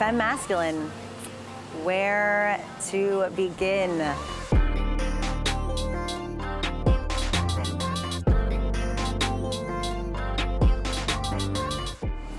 FEMasculine, where to begin?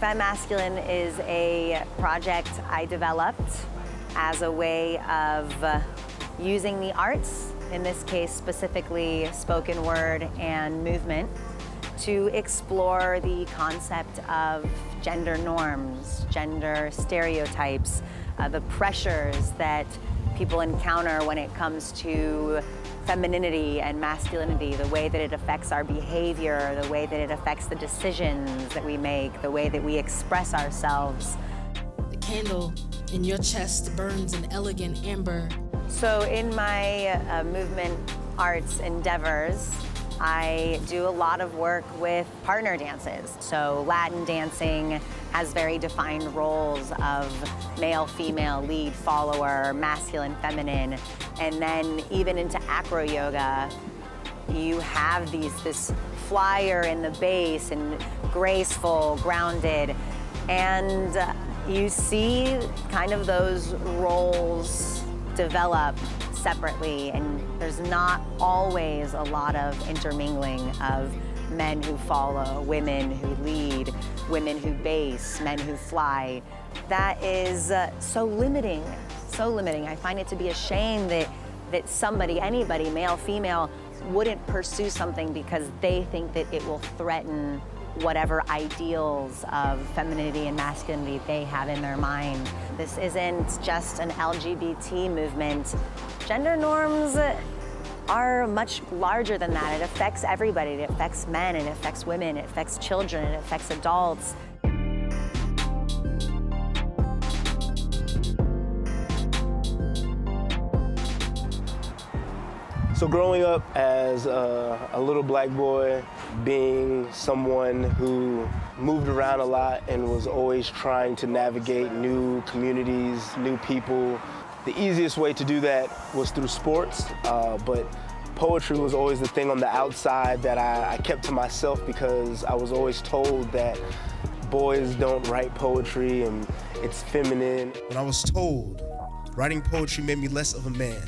FEMasculine is a project I developed as a way of using the arts, in this case specifically spoken word and movement, to explore the concept of gender norms, gender stereotypes, the pressures that people encounter when it comes to femininity and masculinity, the way that it affects our behavior, the way that it affects the decisions that we make, the way that we express ourselves. The candle in your chest burns an elegant amber. So in my movement arts endeavors, I do a lot of work with partner dances. So Latin dancing has very defined roles of male, female, lead, follower, masculine, feminine. And then even into acro yoga, you have this flyer in the base and graceful, grounded. And you see kind of those roles develop separately, and there's not always a lot of intermingling of men who follow, women who lead, women who base, men who fly. That is so limiting, so limiting. I find it to be a shame that somebody, anybody, male, female, wouldn't pursue something because they think that it will threaten whatever ideals of femininity and masculinity they have in their mind. This isn't just an LGBT movement. Gender norms are much larger than that. It affects everybody. It affects men, it affects women, it affects children, it affects adults. So growing up as a little black boy, being someone who moved around a lot and was always trying to navigate new communities, new people, the easiest way to do that was through sports, but poetry was always the thing on the outside that I kept to myself because I was always told that boys don't write poetry and it's feminine. When I was told writing poetry made me less of a man,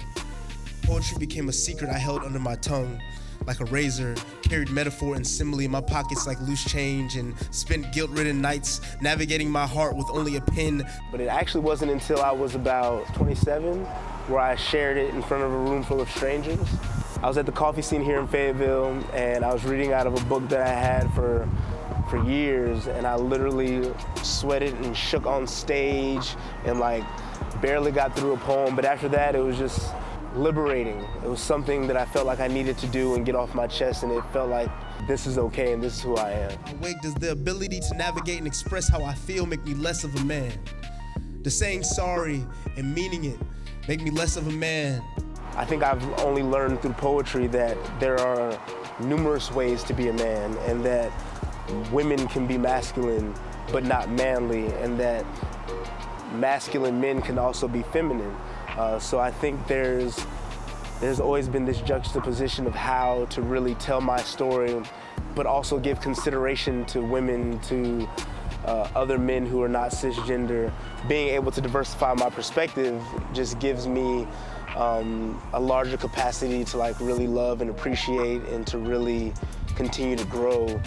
poetry became a secret I held under my tongue like a razor, carried metaphor and simile in my pockets like loose change, and spent guilt-ridden nights navigating my heart with only a pen. But it actually wasn't until I was about 27 where I shared it in front of a room full of strangers. I was at the coffee scene here in Fayetteville, and I was reading out of a book that I had for years, and I literally sweated and shook on stage and like barely got through a poem. But after that, it was just liberating. It was something that I felt like I needed to do and get off my chest, and it felt like this is okay and this is who I am. Awake, does the ability to navigate and express how I feel make me less of a man? Does saying sorry and meaning it make me less of a man? I think I've only learned through poetry that there are numerous ways to be a man, and that women can be masculine but not manly, and that masculine men can also be feminine. So I think there's always been this juxtaposition of how to really tell my story, but also give consideration to women, to other men who are not cisgender. Being able to diversify my perspective just gives me a larger capacity to like really love and appreciate and to really continue to grow.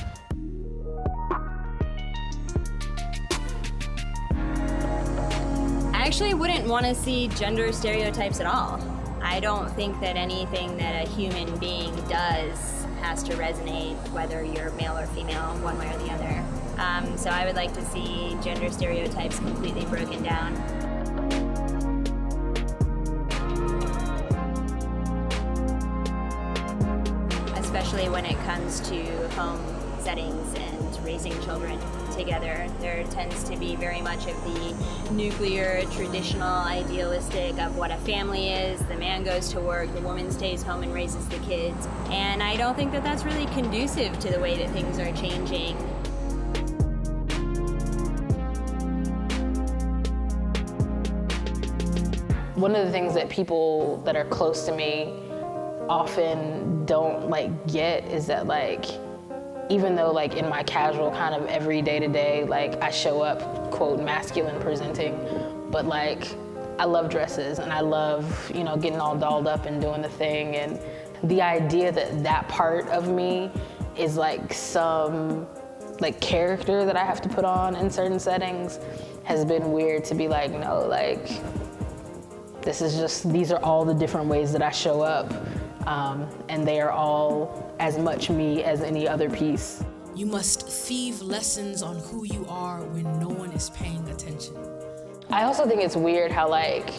I actually wouldn't want to see gender stereotypes at all. I don't think that anything that a human being does has to resonate, whether you're male or female, one way or the other. So I would like to see gender stereotypes completely broken down. Especially when it comes to home settings and raising children together. There tends to be very much of the nuclear, traditional, idealistic of what a family is. The man goes to work, the woman stays home and raises the kids. And I don't think that that's really conducive to the way that things are changing. One of the things that people that are close to me often don't get is that even though in my casual kind of every day-to-day, I show up, quote, masculine presenting, but like, I love dresses and I love, you know, getting all dolled up and doing the thing. And the idea that that part of me is like some like character that I have to put on in certain settings has been weird to be like, no, like, this is just, these are all the different ways that I show up. And they are all as much me as any other piece. You must thieve lessons on who you are when no one is paying attention. I also think it's weird how, like,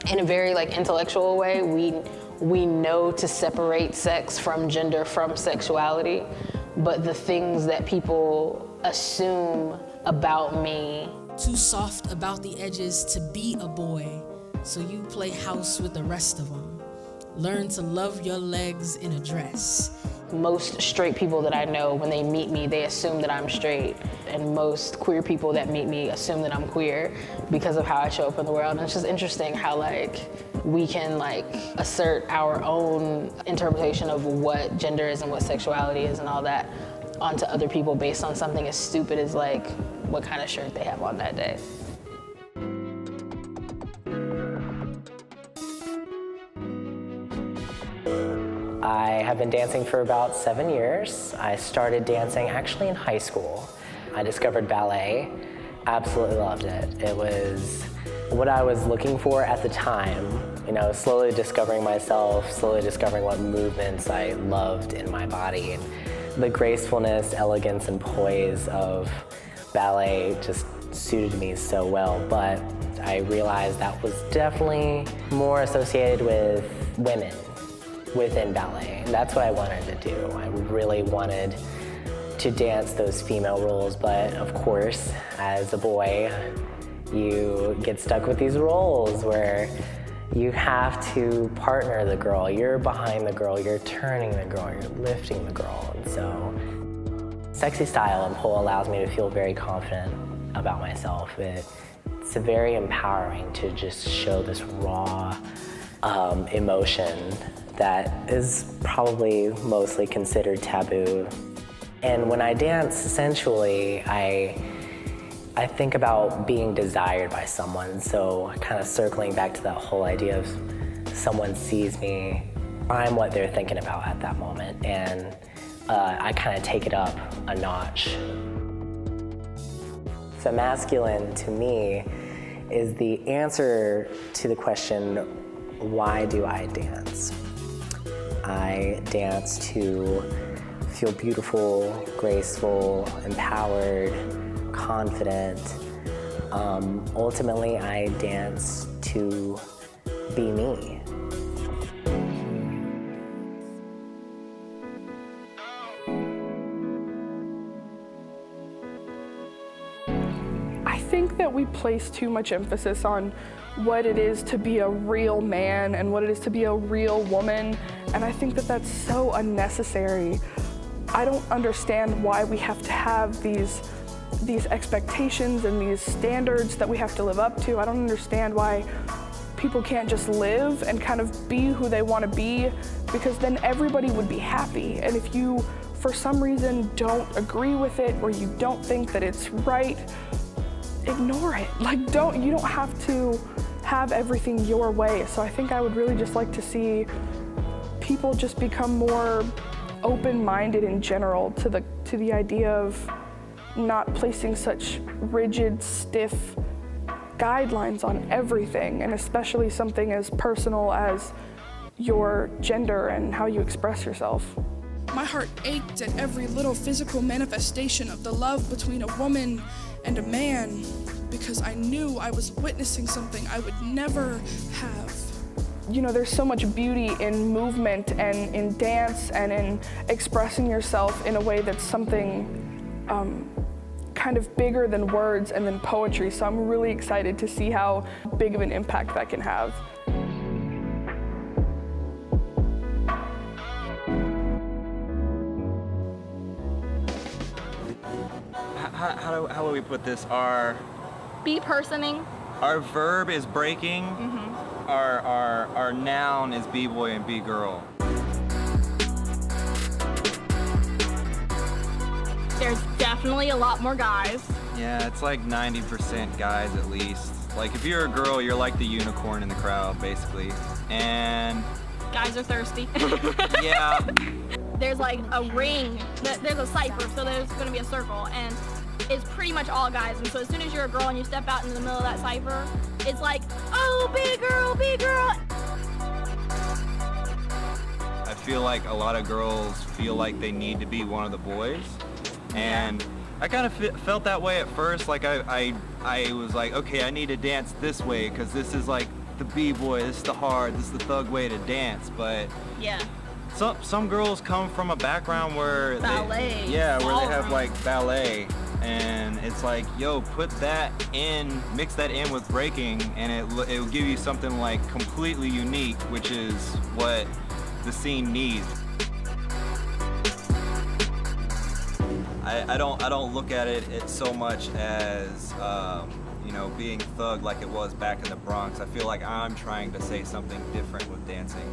in a very like intellectual way, we know to separate sex from gender, from sexuality, but the things that people assume about me. Too soft about the edges to be a boy, so you play house with the rest of them. Learn to love your legs in a dress. Most straight people that I know, when they meet me, they assume that I'm straight. And most queer people that meet me assume that I'm queer because of how I show up in the world. And it's just interesting how like we can like assert our own interpretation of what gender is and what sexuality is and all that onto other people based on something as stupid as like what kind of shirt they have on that day. I have been dancing for about 7 years. I started dancing actually in high school. I discovered ballet, absolutely loved it. It was what I was looking for at the time, you know, slowly discovering myself, slowly discovering what movements I loved in my body. And the gracefulness, elegance, and poise of ballet just suited me so well, but I realized that was definitely more associated with women within ballet. And that's what I wanted to do. I really wanted to dance those female roles, but of course, as a boy, you get stuck with these roles where you have to partner the girl. You're behind the girl, you're turning the girl, you're lifting the girl. And so, sexy style in pole allows me to feel very confident about myself. It's very empowering to just show this raw emotion that is probably mostly considered taboo. And when I dance sensually, I think about being desired by someone. So kind of circling back to that whole idea of someone sees me, I'm what they're thinking about at that moment. And I kind of take it up a notch. FEMasculine to me is the answer to the question, why do I dance? I dance to feel beautiful, graceful, empowered, confident. Ultimately, I dance to be me. I think that we place too much emphasis on what it is to be a real man and what it is to be a real woman, and I think that that's so unnecessary. I don't understand why we have to have these expectations and these standards that we have to live up to. I don't understand why people can't just live and kind of be who they want to be, because then everybody would be happy. And if you, for some reason, don't agree with it or you don't think that it's right, ignore it. Like, you don't have to have everything your way. So I think I would really just like to see people just become more open-minded in general to the idea of not placing such rigid, stiff guidelines on everything, and especially something as personal as your gender and how you express yourself. My heart ached at every little physical manifestation of the love between a woman and a man, because I knew I was witnessing something I would never have. You know, there's so much beauty in movement and in dance and in expressing yourself in a way that's something kind of bigger than words and than poetry. So I'm really excited to see how big of an impact that can have. How do we put this? Be personing. Our verb is breaking. Mm-hmm. Our noun is B-boy and B-girl. There's definitely a lot more guys. Yeah, it's like 90% guys at least. Like, if you're a girl, you're like the unicorn in the crowd, basically. And Guys are thirsty. yeah, There's like a ring, there's a cipher, so there's gonna be a circle, and it's pretty much all guys. And so as soon as you're a girl and you step out into the middle of that cipher, it's like, oh, big girl, big girl. I feel like a lot of girls feel like they need to be one of the boys. And I kind of felt that way at first. Like I was like, okay, I need to dance this way because this is like the B-boy, this is the hard, this is the thug way to dance. But Yeah. some girls come from a background where Ballet, they have ballroom. like ballet, and it's like, yo, put that in, mix that in with breaking, and it will give you something like completely unique, which is what the scene needs. I don't look at it so much as you know, being thug like it was back in the Bronx. I feel like I'm trying to say something different with dancing.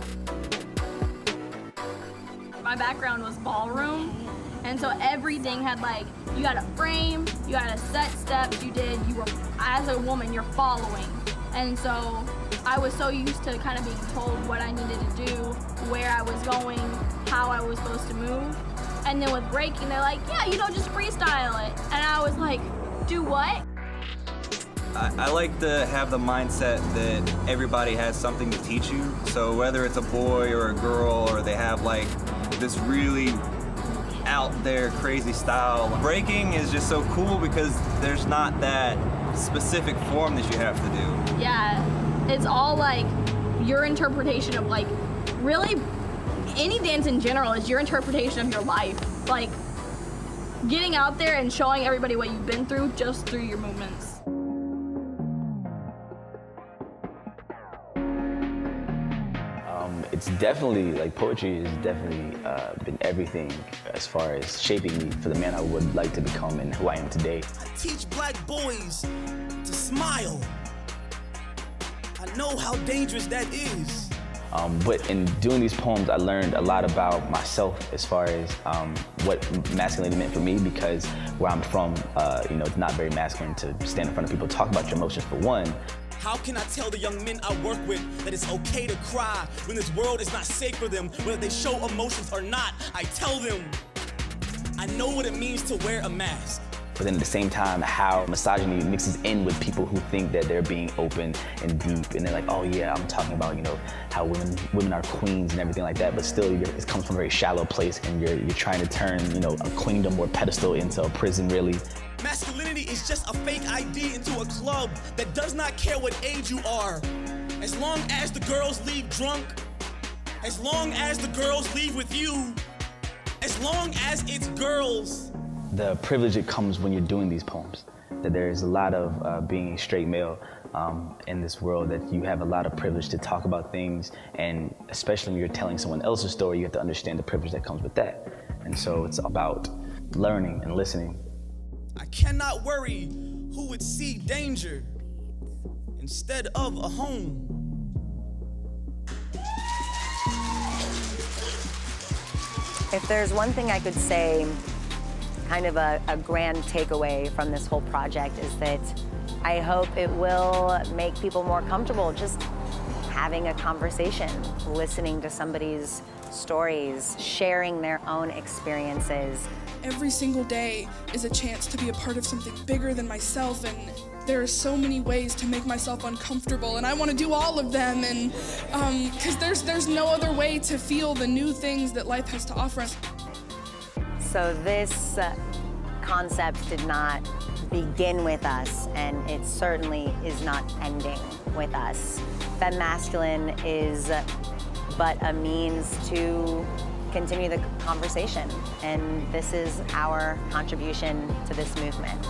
My background was ballroom, and so everything had like, you got a frame, you got a set steps, you were, as a woman, you're following. And so I was so used to kind of being told what I needed to do, where I was going, how I was supposed to move. And then with breaking, they're like, yeah, you know, just freestyle it. And I was like, do what? I like to have the mindset that everybody has something to teach you. So whether it's a boy or a girl, or they have like this really out there crazy style, breaking is just so cool because there's not that specific form that you have to do. Yeah, it's all like your interpretation of like, really, any dance in general is your interpretation of your life. Like, getting out there and showing everybody what you've been through just through your movements. It's definitely, like, poetry has definitely been everything as far as shaping me for the man I would like to become and who I am today. I teach black boys to smile. I know how dangerous that is. But in doing these poems, I learned a lot about myself as far as what masculinity meant for me, because where I'm from, you know, it's not very masculine to stand in front of people, talk about your emotions for one. How can I tell the young men I work with that it's okay to cry when this world is not safe for them, whether they show emotions or not? I tell them, I know what it means to wear a mask. But then at the same time, how misogyny mixes in with people who think that they're being open and deep, and they're like, oh yeah, I'm talking about, you know, how women are queens and everything like that, but still it comes from a very shallow place, and you're trying to turn, you know, a queendom or pedestal into a prison, really. Masculinity is just a fake ID into a club that does not care what age you are. As long as the girls leave drunk, as long as the girls leave with you, as long as it's girls. The privilege that comes when you're doing these poems, that there is a lot of being a straight male in this world, that you have a lot of privilege to talk about things, and especially when you're telling someone else's story, you have to understand the privilege that comes with that. And so it's about learning and listening. I cannot worry who would see danger instead of a home. If there's one thing I could say, kind of a grand takeaway from this whole project, is that I hope it will make people more comfortable just having a conversation, listening to somebody's stories, sharing their own experiences. Every single day is a chance to be a part of something bigger than myself, and there are so many ways to make myself uncomfortable, and I want to do all of them, and because there's no other way to feel the new things that life has to offer us. So this concept did not begin with us, and it certainly is not ending with us. FEMasculine is but a means to continue the conversation, and this is our contribution to this movement.